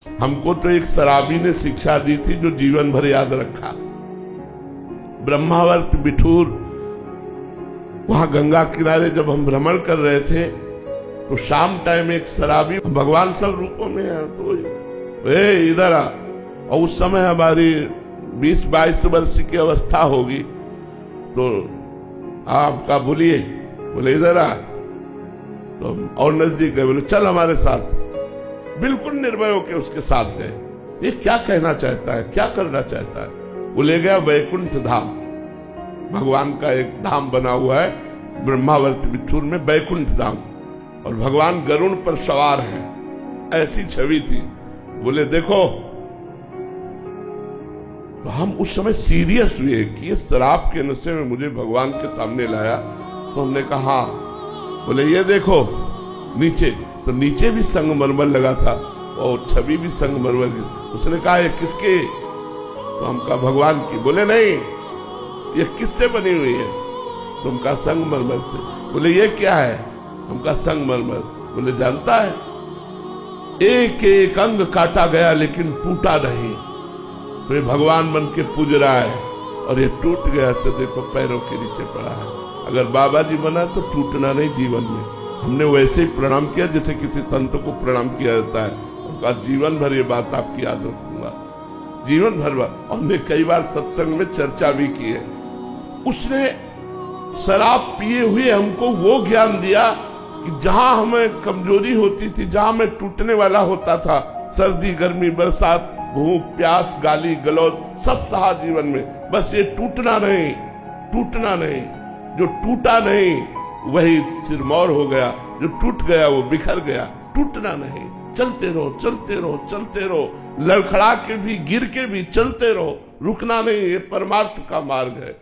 हमको तो एक शराबी ने शिक्षा दी थी जो जीवन भर याद रखा। ब्रह्मावर्त बिठूर, वहां गंगा किनारे जब हम भ्रमण कर रहे थे तो शाम टाइम एक शराबी, भगवान सब रूपों में है, तो इधर आ। और उस समय हमारी 20-22 वर्ष की अवस्था होगी, तो आपका बोलिए, बोले इधर आ। तो और नजदीक गए, बोले चल हमारे साथ। बिल्कुल निर्भय होकर उसके साथ गए। ये क्या कहना चाहता है, क्या करना चाहता है? वो ले गया वैकुंठ धाम। भगवान का एक धाम बना हुआ है ब्रह्मावर्त बिठूर में, वैकुंठ धाम, और भगवान गरुड़ पर सवार हैं, ऐसी छवि थी। बोले देखो, तो हम उस समय सीरियस हुए कि ये शराब के नशे में मुझे भगवान के सामने लाया। तो हमने कहा, बोले ये देखो नीचे, तो नीचे भी संगमरमर लगा था और छवि भी संगमरमर की। उसने कहा ये किसके? तो हम कहा भगवान की। बोले नहीं, ये किससे बनी हुई है? तो हम कहा संगमरमर से। बोले ये क्या है? हम कहा संगमरमर। बोले जानता है, एक एक अंग काटा गया लेकिन टूटा नहीं। तो ये भगवान बन के पूज रहा है और ये टूट गया तो देखो पैरों के नीचे पड़ा है। अगर बाबा जी बना तो टूटना नहीं जीवन में। हमने वैसे ही प्रणाम किया जैसे किसी संत को प्रणाम किया जाता है। उनका जीवन भर ये बात आपकी याद रखूंगा, जीवन भर। हमने कई बार सत्संग में चर्चा भी की है। उसने शराब पिए हुए हमको वो ज्ञान दिया कि जहां हमें कमजोरी होती थी, जहां मैं टूटने वाला होता था, सर्दी गर्मी बरसात भूख प्यास गाली गलौज सब सहा जीवन में, बस ये टूटना नहीं, टूटना नहीं। जो टूटा नहीं वही सिरमौर हो गया, जो टूट गया वो बिखर गया। टूटना नहीं, चलते रहो चलते रहो चलते रहो, लड़खड़ा के भी गिर के भी चलते रहो, रुकना नहीं। ये परमार्थ का मार्ग है।